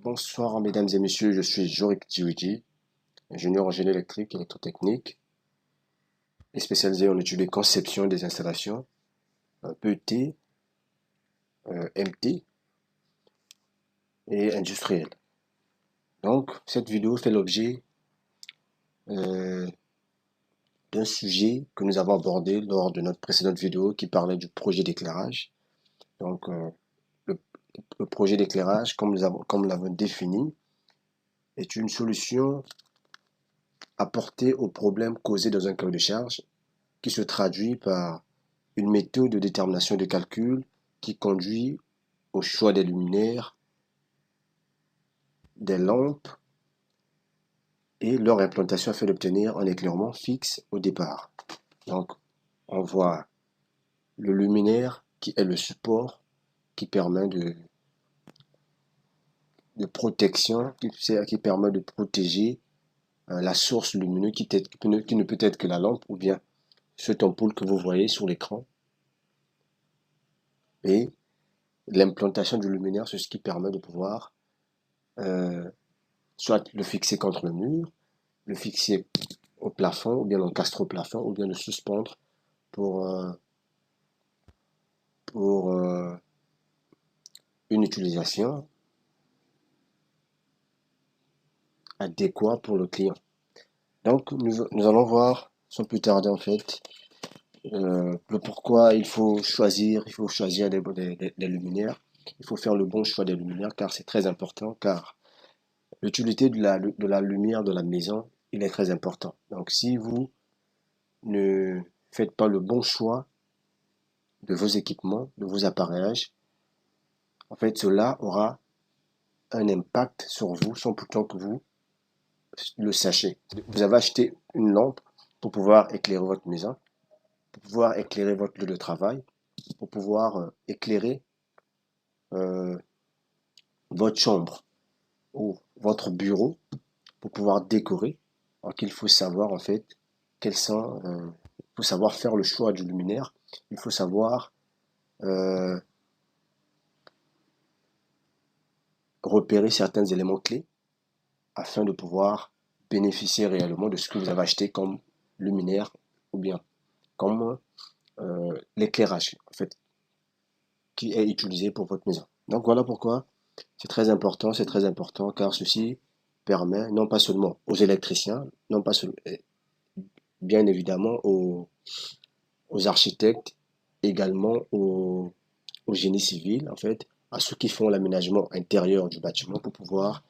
Bonsoir mesdames et messieurs, je suis Jorik Djiwiji, ingénieur en génie électrique et électrotechnique et spécialisé en études de conception des installations, PET, MT et industriel. Donc cette vidéo fait l'objet euh, d'un sujet que nous avons abordé lors de notre précédente vidéo qui parlait du projet d'éclairage. Donc le, le projet d'éclairage, comme nous l'avons défini, est une solution apportée aux problèmes causés dans un cahier de charge qui se traduit par une méthode de détermination de calcul qui conduit au choix des luminaires, des lampes et leur implantation afin d'obtenir un éclairement fixe au départ. Donc, on voit le luminaire qui est le support qui permet de protection, qui permet de protéger la source lumineuse qui ne peut être que la lampe ou bien cette ampoule que vous voyez sur l'écran. Et l'implantation du luminaire, c'est ce qui permet de pouvoir soit le fixer contre le mur, le fixer au plafond, ou bien l'encastrer au plafond, ou bien le suspendre pour, pour une utilisation adéquate pour le client. Donc, nous allons voir sans plus tarder en fait le pourquoi il faut choisir des luminaires. Il faut faire le bon choix des luminaires car c'est très important, car l'utilité de la lumière de la maison, il est très important. Donc, si vous ne faites pas le bon choix de vos équipements, de vos appareillages, en fait, cela aura un impact sur vous sans pourtant que vous le sachiez. Vous avez acheté une lampe pour pouvoir éclairer votre maison, pour pouvoir éclairer votre lieu de travail, pour pouvoir éclairer euh, votre chambre ou votre bureau, pour pouvoir décorer. Donc, il faut savoir en fait quels sont, il faut savoir faire le choix du luminaire. Il faut savoir euh, repérer certains éléments clés afin de pouvoir bénéficier réellement de ce que vous avez acheté comme luminaire ou bien comme l'éclairage en fait qui est utilisé pour votre maison. Donc voilà pourquoi c'est très important car ceci permet non pas seulement aux électriciens, non pas seulement, bien évidemment aux architectes, également au génie civil en fait, à ceux qui font l'aménagement intérieur du bâtiment pour pouvoir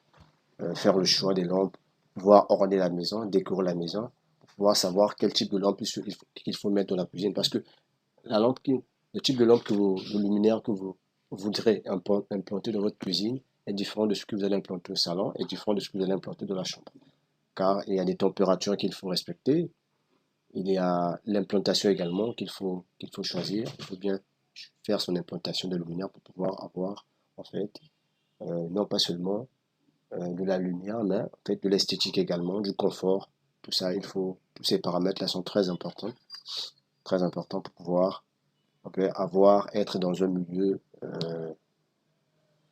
faire le choix des lampes, pouvoir orner la maison, décorer la maison, pour pouvoir savoir quel type de lampe il faut mettre dans la cuisine. Parce que la lampe le type de lampe le luminaire que vous voudrez implanter dans votre cuisine est différent de ce que vous allez implanter au salon et différent de ce que vous allez implanter dans la chambre. Car il y a des températures qu'il faut respecter, il y a l'implantation également qu'il faut choisir. Il faut bien faire son implantation de luminaire pour pouvoir avoir en fait non pas seulement de la lumière, mais en fait de l'esthétique également, du confort. Tout ça, tous ces paramètres-là sont très importants pour pouvoir être dans un milieu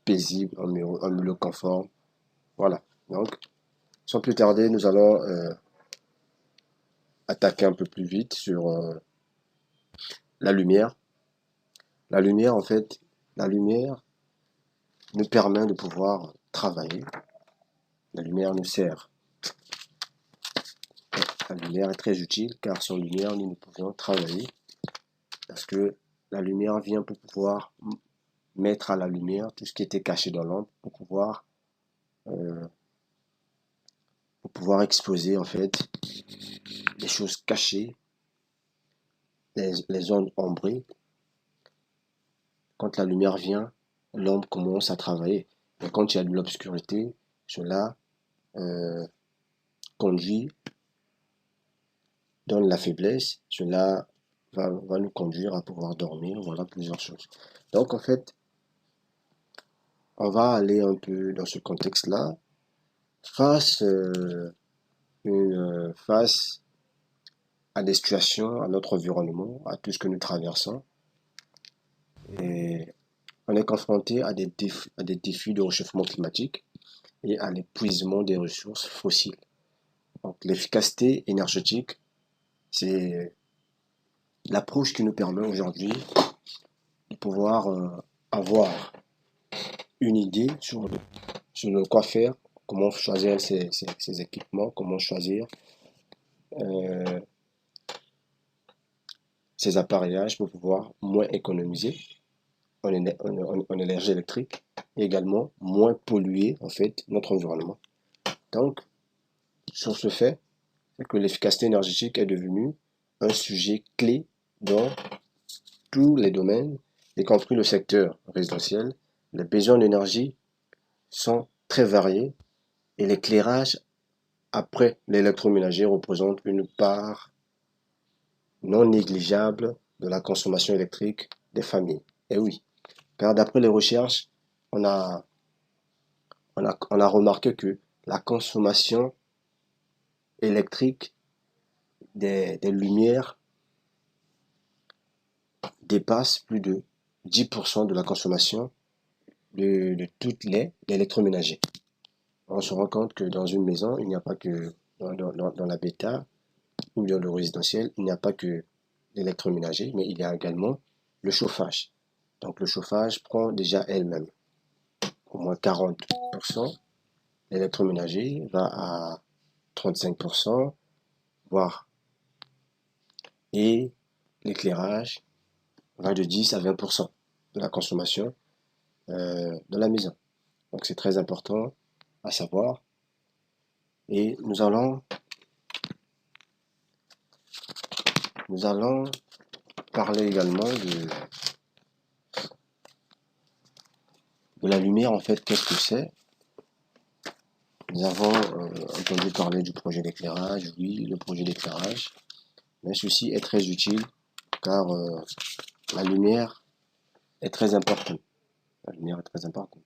paisible, un milieu confort. Voilà. Donc, sans plus tarder, nous allons attaquer un peu plus vite sur la lumière. La lumière, en fait, la lumière nous permet de pouvoir travailler. La lumière nous sert. La lumière est très utile car sans lumière, nous ne pouvons travailler. Parce que la lumière vient pour pouvoir mettre à la lumière tout ce qui était caché dans l'ombre, euh, pour pouvoir exposer en fait les choses cachées, les zones ombrées. Quand la lumière vient, l'ombre commence à travailler. Et quand il y a de l'obscurité, cela euh, conduit, donne la faiblesse, cela va nous conduire à pouvoir dormir, voilà plusieurs choses. Donc en fait, on va aller un peu dans ce contexte-là, face, face à des situations, à notre environnement, à tout ce que nous traversons. Et on est confronté à des défis de réchauffement climatique. et à l'épuisement des ressources fossiles. Donc l'efficacité énergétique, c'est l'approche qui nous permet aujourd'hui de pouvoir avoir une idée sur le quoi faire, comment choisir ses équipements, comment choisir euh, ses appareillages pour pouvoir moins économiser en énergie électrique et également moins polluer en fait notre environnement. Donc, sur ce fait, c'est que l'efficacité énergétique est devenue un sujet clé dans tous les domaines, y compris le secteur résidentiel. Les besoins d'énergie sont très variés et l'éclairage après l'électroménager représente une part non négligeable de la consommation électrique des familles. Et oui, car d'après les recherches, on a, on a remarqué que la consommation électrique des lumières dépasse plus de 10% de la consommation de toutes les électroménagers. On se rend compte que dans une maison, il n'y a pas que dans l'habitat ou dans le résidentiel, il n'y a pas que l'électroménager, mais il y a également le chauffage. Donc le chauffage prend déjà elle-même au moins 40%. L'électroménager va à 35%, voire, et l'éclairage va de 10 à 20% de la consommation de la maison. Donc c'est très important à savoir. Et nous allons parler également de la lumière, en fait, qu'est-ce que c'est? Nous avons entendu parler du projet d'éclairage, oui, le projet d'éclairage, mais ceci est très utile car la lumière est très importante. La lumière est très importante.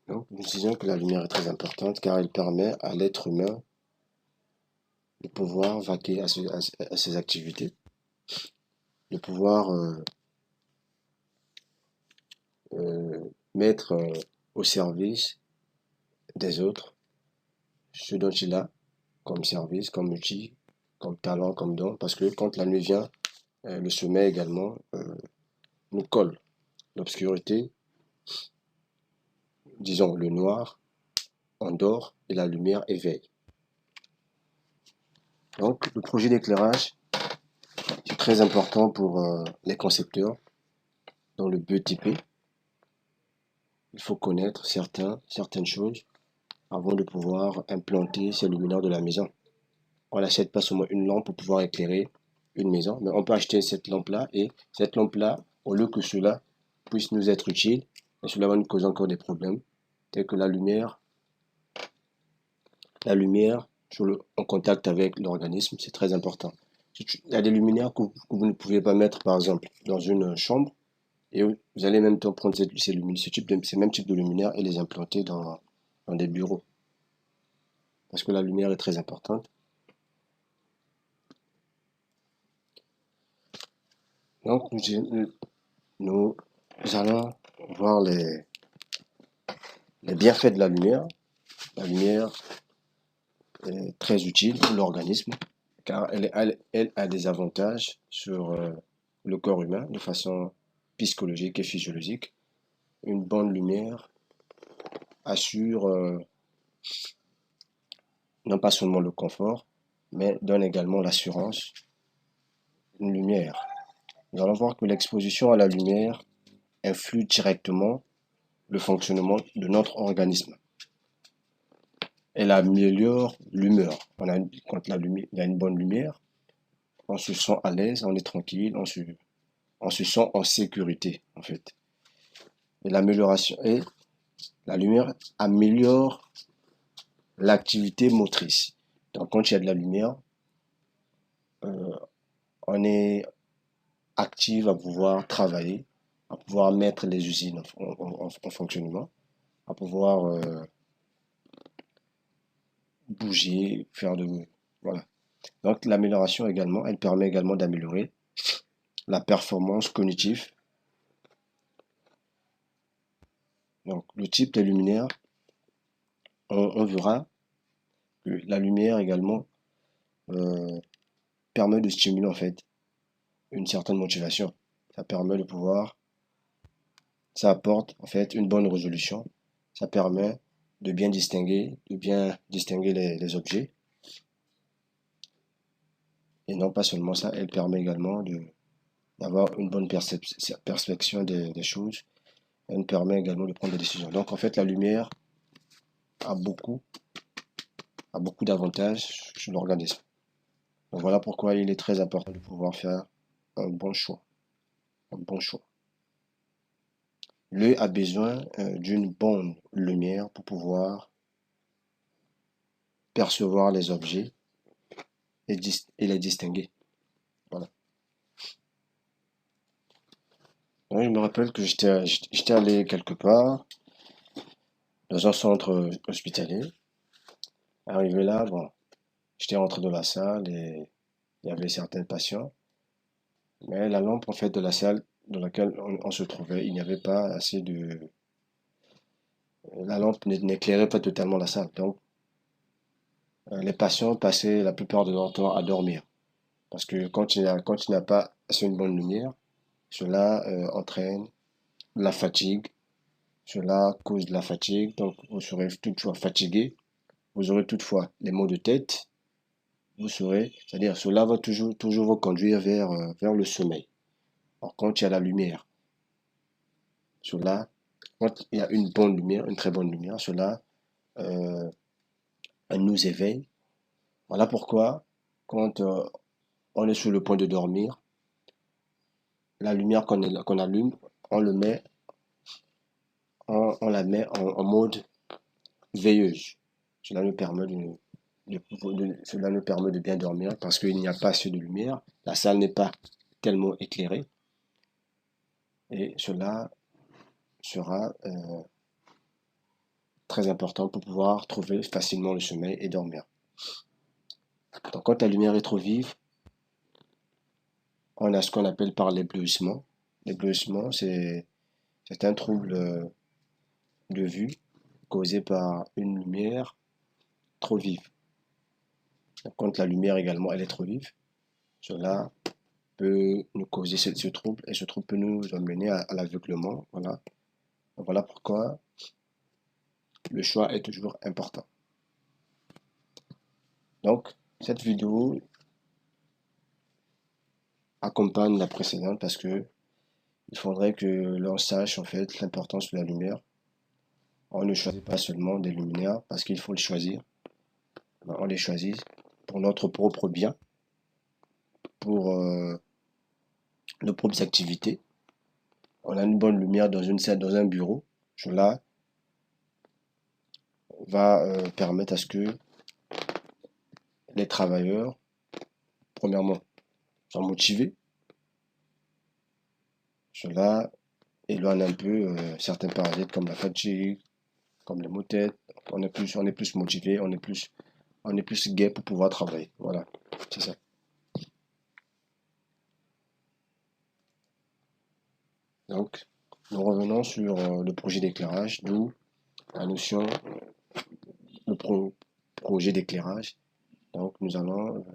Donc, nous disons que la lumière est très importante car elle permet à l'être humain de pouvoir vaquer à ses activités, de pouvoir mettre au service des autres ce dont il a comme service, comme outil, comme talent, comme don, parce que quand la nuit vient, le sommeil également nous colle. L'obscurité, disons le noir, endort et la lumière éveille. Donc le projet d'éclairage, c'est très important pour les concepteurs dans le BETP. Il faut connaître certaines choses avant de pouvoir implanter ces luminaires de la maison. On n'achète pas seulement une lampe pour pouvoir éclairer une maison, mais on peut acheter cette lampe-là et cette lampe-là, au lieu que cela puisse nous être utile, et cela va nous causer encore des problèmes, tels que la lumière en contact avec l'organisme, c'est très important. Il y a des luminaires que vous ne pouvez pas mettre, par exemple, dans une chambre, et vous allez même temps prendre ces mêmes types de luminaires et les implanter dans des bureaux, parce que la lumière est très importante. Donc, nous allons voir les bienfaits de la lumière. La lumière est très utile pour l'organisme car elle a des avantages sur le corps humain de façon psychologique et physiologique. Une bonne lumière assure non pas seulement le confort, mais donne également l'assurance. Une lumière. Nous allons voir que l'exposition à la lumière influe directement le fonctionnement de notre organisme. Elle améliore l'humeur. Quand il y a une bonne lumière, on se sent à l'aise, on est tranquille, on se sent en sécurité, en fait. Et la lumière améliore l'activité motrice. Donc, quand il y a de la lumière, euh, on est actif à pouvoir travailler, à pouvoir mettre les usines en fonctionnement, à pouvoir bouger, faire de... Voilà. Donc, l'amélioration également, elle permet également d'améliorer la performance cognitive. Donc, le type de luminaire, on verra que la lumière également euh, permet de stimuler en fait une certaine motivation. Ça permet de pouvoir, ça apporte en fait une bonne résolution. Ça permet de bien distinguer les objets. Et non pas seulement ça, elle permet également d'avoir une bonne perception des choses. Elle permet également de prendre des décisions. Donc en fait, la lumière a beaucoup, a beaucoup d'avantages sur l'organisme. Donc voilà pourquoi il est très important de pouvoir faire un bon choix. Un bon choix. L'œil a besoin d'une bonne lumière pour pouvoir percevoir les objets et les distinguer. Voilà. Donc, je me rappelle que j'étais allé quelque part dans un centre hospitalier. Arrivé là, bon, j'étais rentré dans la salle et il y avait certains patients. Mais la lampe en fait de la salle dans laquelle on se trouvait, il n'y avait pas assez de... La lampe n'éclairait pas totalement la salle. Donc, les patients passaient la plupart de leur temps à dormir. Parce que quand il n'y a pas assez une bonne lumière, cela entraîne la fatigue. Cela cause de la fatigue. Donc, vous serez toutefois fatigué. Vous aurez toutefois les maux de tête. Vous serez, c'est-à-dire, cela va toujours vous conduire vers le sommeil. Alors, quand il y a la lumière, cela, quand il y a une bonne lumière, une très bonne lumière, cela euh, nous éveille. Voilà pourquoi, quand on est sur le point de dormir, la lumière qu'on allume, on le met, on la met en mode veilleuse. Cela nous permet cela nous permet de bien dormir parce qu'il n'y a pas assez de lumière. La salle n'est pas tellement éclairée et cela sera très important pour pouvoir trouver facilement le sommeil et dormir. Donc, quand la lumière est trop vive, on a ce qu'on appelle par l'éblouissement. L'éblouissement, c'est un trouble de vue causé par une lumière trop vive. Donc, quand la lumière également elle est trop vive, cela peut nous causer ce trouble et ce trouble peut nous amener à l'aveuglement. Voilà. Voilà pourquoi le choix est toujours important. Donc, cette vidéo accompagne la précédente parce que il faudrait que l'on sache en fait l'importance de la lumière. On ne choisit pas seulement des luminaires parce qu'il faut les choisir. On les choisit pour notre propre bien, pour nos propres activités. On a une bonne lumière dans une salle, dans un bureau. Cela va permettre à ce que les travailleurs, premièrement, soient motivés. Cela éloigne un peu certains parasites comme la fatigue, comme les maux de tête. On est plus motivé, on est plus gai pour pouvoir travailler. Voilà, c'est ça. Donc, nous revenons sur le projet d'éclairage, d'où la notion, le projet d'éclairage. Donc, nous allons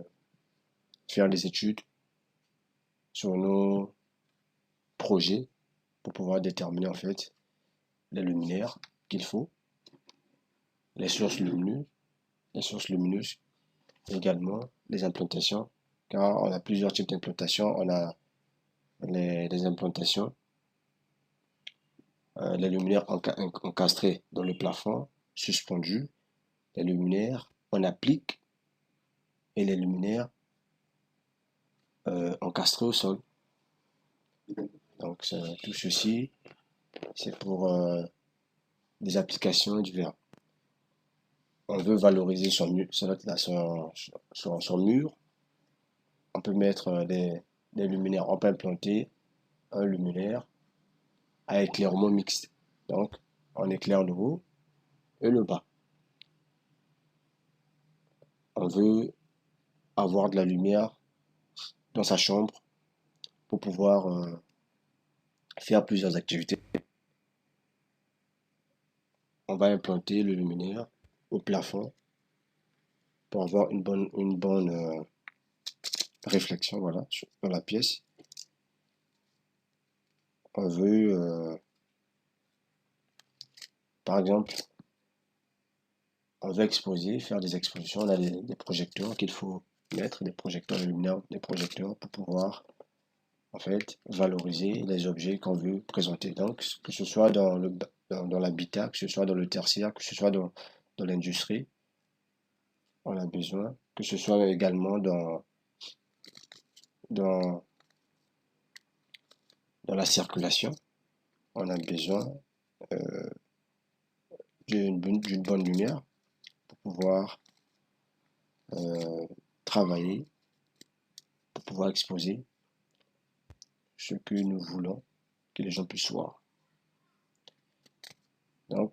faire des études sur nos projets pour pouvoir déterminer en fait les luminaires qu'il faut, les sources lumineuses, les sources lumineuses, également les implantations, car on a plusieurs types d'implantations. On a les implantations, les luminaires encastrés dans le plafond, suspendus, les luminaires en applique et les luminaires encastrés au sol. Donc tout ceci, c'est pour des applications diverses. On veut valoriser son mur. On peut mettre des luminaires. On peut implanter un luminaire à éclairement mixte. Donc, on éclaire le haut et le bas. On veut avoir de la lumière dans sa chambre pour pouvoir faire plusieurs activités. On va implanter le luminaire au plafond pour avoir une bonne réflexion, voilà, dans la pièce. On veut, par exemple, on veut exposer, faire des expositions. On a des projecteurs qu'il faut mettre, des projecteurs de luminaire, des projecteurs pour pouvoir, en fait, valoriser les objets qu'on veut présenter. Donc, que ce soit dans l'habitat, que ce soit dans le tertiaire, que ce soit dans l'industrie, on a besoin, que ce soit également dans, dans la circulation, on a besoin d'une bonne lumière pour pouvoir euh, travailler, pour pouvoir exposer ce que nous voulons que les gens puissent voir. Donc,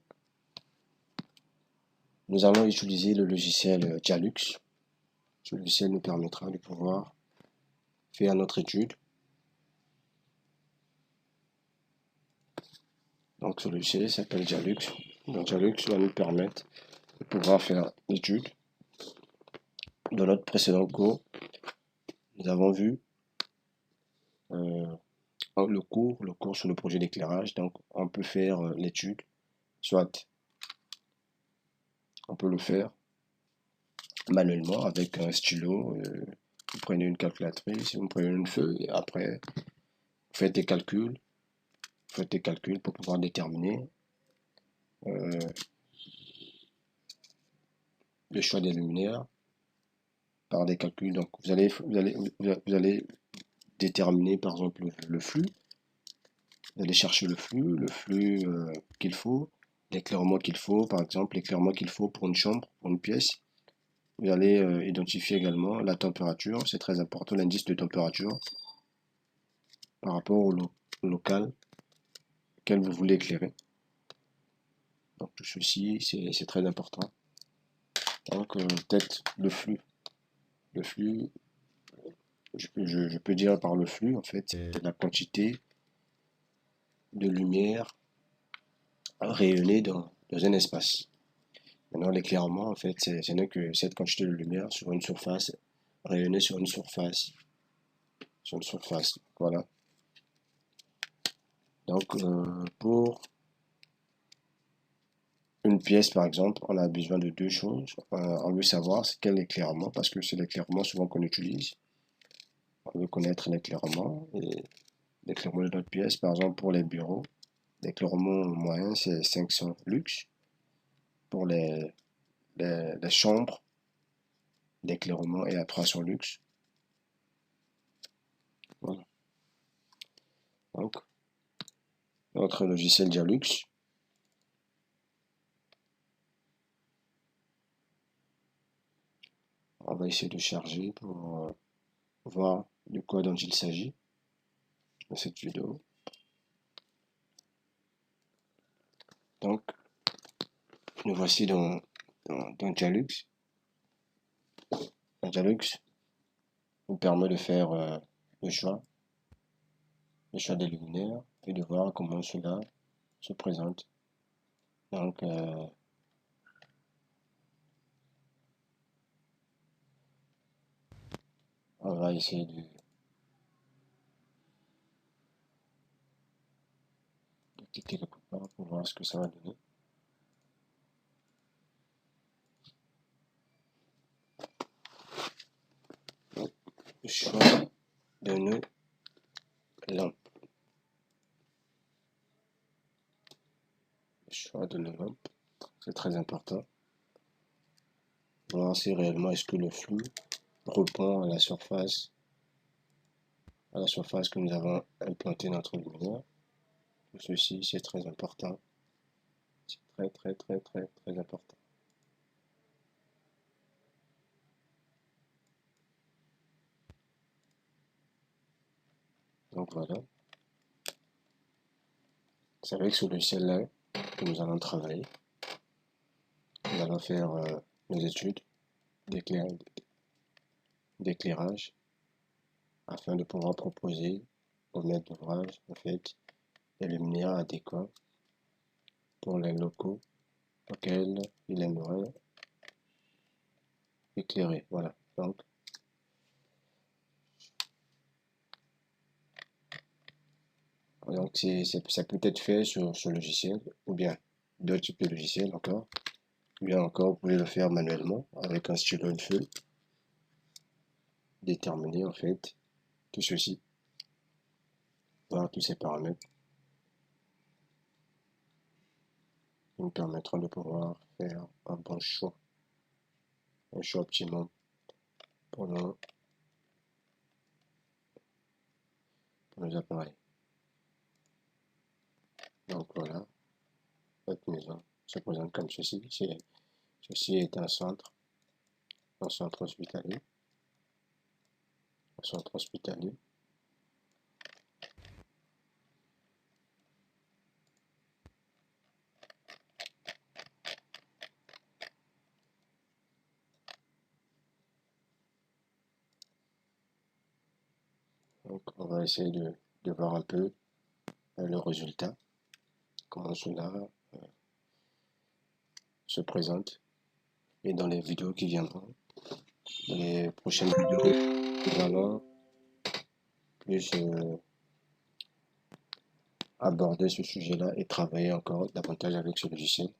nous allons utiliser le logiciel Dialux. Ce logiciel nous permettra de pouvoir faire notre étude. Donc, ce logiciel s'appelle Dialux. Donc, Dialux va nous permettre de pouvoir faire l'étude. Dans notre précédent cours, nous avons vu euh, le cours sur le projet d'éclairage. Donc, on peut faire l'étude, soit on peut le faire manuellement avec un stylo. Vous prenez une calculatrice, vous prenez une feuille, et après, vous faites des calculs pour pouvoir déterminer euh, le choix des luminaires par des calculs. Donc, vous allez déterminer, par exemple, le flux. Vous allez chercher le flux qu'il faut, l'éclairement qu'il faut, par exemple, l'éclairement qu'il faut pour une chambre, pour une pièce. Vous allez identifier également la température, c'est très important, l'indice de température par rapport au local auquel vous voulez éclairer. Donc tout ceci, c'est très important. Donc peut-être le flux. Le flux, je peux dire par le flux, en fait, c'est la quantité de lumière rayonnée dans un espace. Maintenant, l'éclairement, en fait, ce n'est que cette quantité de lumière sur une surface, rayonnée sur une surface. Voilà. Donc, pour une pièce, par exemple, on a besoin de deux choses. On veut savoir quel éclairement, parce que c'est l'éclairement souvent qu'on utilise. On veut connaître l'éclairement et l'éclairement de notre pièce. Par exemple, pour les bureaux, l'éclairement moyen, c'est 500 lux. Pour les chambres, l'éclairement est à 300 lux. Voilà. Donc, notre logiciel Dialux, on va essayer de charger pour voir de quoi dont il s'agit dans cette vidéo. Donc, nous voici dans Dialux. Dialux nous permet de faire le choix des luminaires et de voir comment cela se présente. Donc, on va essayer de cliquer quelque part pour voir ce que ça va donner. Donc, le choix de nos lampes. Le choix de nos lampes, c'est très important. Voir si réellement est-ce que le flux répond à la surface que nous avons implanté notre lumière. Tout ceci, c'est très important. C'est très, très, très, très, très important. Donc voilà. C'est avec ce logiciel-là que nous allons travailler. Nous allons faire nos études d'éclairage afin de pouvoir proposer au maître d'ouvrage, en fait, les luminaires adéquats pour les locaux auxquels il aimerait éclairer. Voilà. Donc ça peut être fait sur ce logiciel, ou bien d'autres types de logiciels encore. Ou bien encore, vous pouvez le faire manuellement avec un stylo et une feuille. Déterminer en fait tout ceci, voir tous ces paramètres qui nous permettront de pouvoir faire un bon choix, un choix optimum pour nos appareils. Donc voilà, notre maison se présente comme ceci. Ceci est un centre hospitalier, un centre hospitalier. Donc on va essayer de voir un peu le résultat, comment cela se présente. Et dans les vidéos qui viendront, dans les prochaines vidéos, nous allons plus aborder ce sujet-là et travailler encore davantage avec ce logiciel.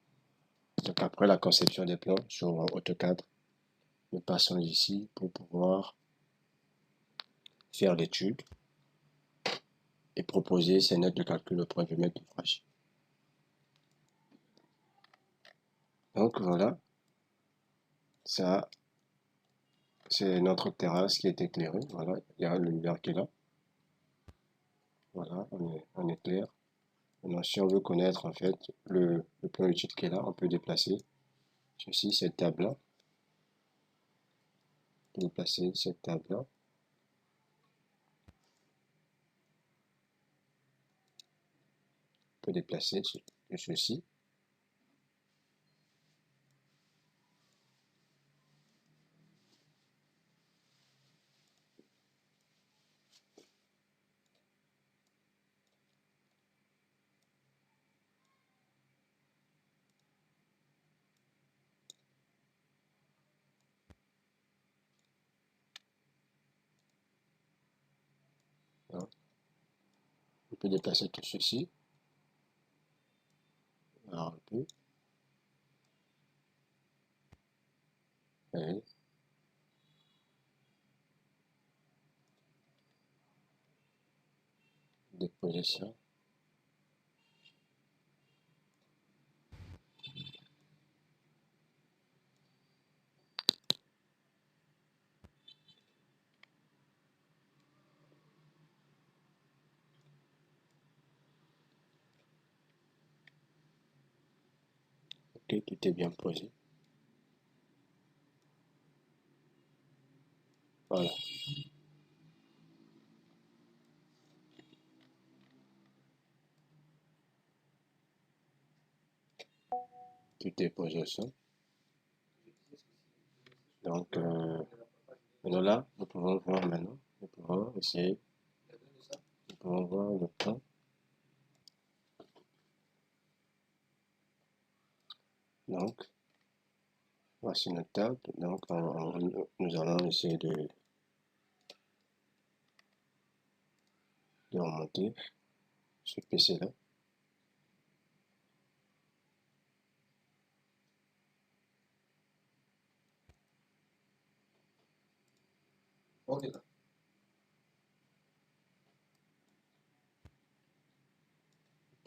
Donc après la conception des plans sur AutoCAD, nous passons ici pour pouvoir faire l'étude et proposer ces notes de calcul auprès du maître d'ouvrage. Donc voilà, ça c'est notre terrasse qui est éclairée. Voilà, il y a le lumière qui est là. Voilà, on est clair. Maintenant, si on veut connaître en fait le plan étude qui est là, on peut déplacer ceci, cette table-là. Déplacer cette table-là. On peut déplacer ceci. Voilà. On peut déplacer tout ceci. Alors, un peu. Allez. Déposer ça. Ok, tout est bien posé. Voilà, tout est posé au sol. Donc, maintenant là, nous pouvons voir maintenant, nous pouvons essayer, nous pouvons voir le plan. Donc, voici notre table. Donc, nous allons essayer de remonter ce PC-là.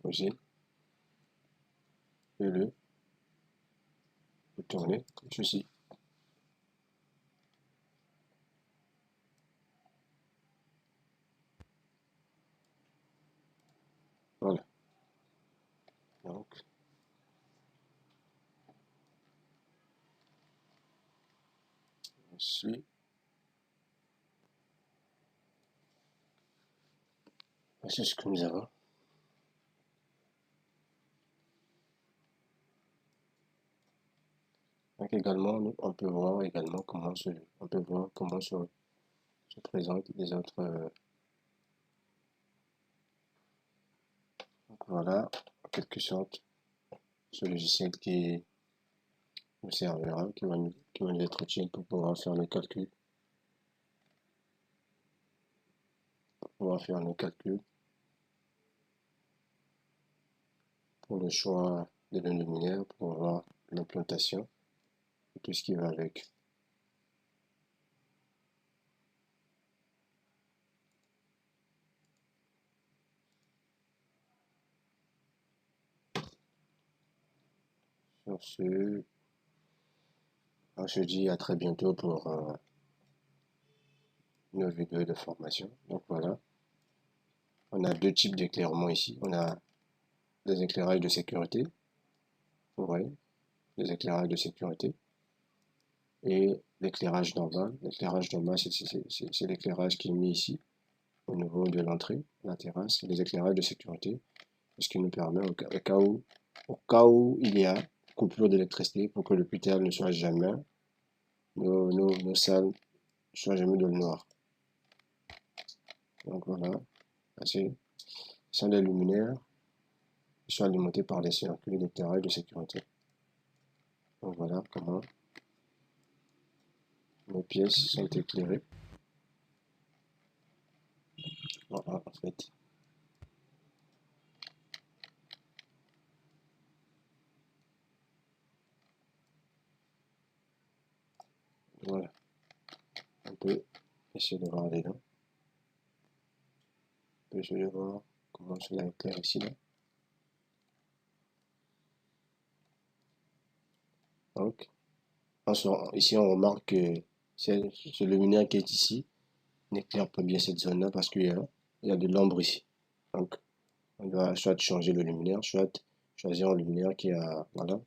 Poser et le tourner comme ceci. Voilà. Donc, voici ce que nous avons. Donc également, on peut voir également on peut voir comment se présentent les autres Voilà, en quelque sorte, ce logiciel qui nous servira, qui va nous être utile pour pouvoir faire le calcul, pour le choix de nos luminaires, pour voir l'implantation et tout ce qui va avec. Sur ce, on se dit à très bientôt pour une vidéo de formation. Donc voilà, on a deux types d'éclairement ici. On a des éclairages de sécurité, vous voyez, des éclairages de sécurité, et l'éclairage normal. L'éclairage normal, c'est l'éclairage qui est mis ici, au niveau de l'entrée, la terrasse, les éclairages de sécurité, ce qui nous permet, au cas où il y a coupure d'électricité, pour que l'hôpital ne soit jamais, nos salles ne soient jamais dans le noir. Donc voilà, ce sont des luminaires qui sont alimentés par des circuits d'éclairage de sécurité. Donc voilà comment nos pièces sont éclairées. Voilà, en fait. Voilà, on peut essayer de voir dedans. On peut essayer de voir comment cela éclaire ici, là. Donc, ici on remarque que ce luminaire qui est ici n'éclaire pas bien cette zone-là parce il y a de l'ombre ici. Donc, on doit soit changer le luminaire, soit choisir un luminaire qui a, voilà,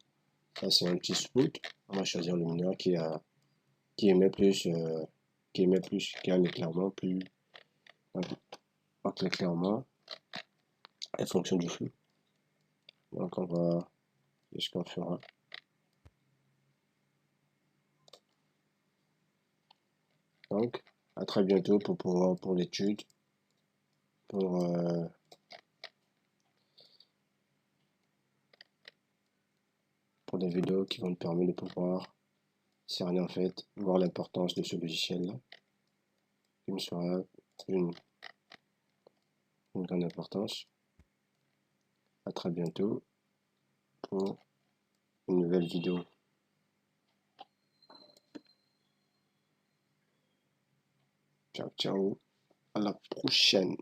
ça c'est un petit spot. On va choisir un luminaire qui émet plus, qui a un éclairement plus, donc l'éclairement est fonction du flou. Donc on va, c'est ce qu'on fera. Donc, à très bientôt pour l'étude, pour, euh, pour des vidéos qui vont nous permettre de pouvoir cerner en fait, voir l'importance de ce logiciel-là, qui me sera une, une grande importance. À très bientôt pour une nouvelle vidéo. Ciao, ciao, à la prochaine.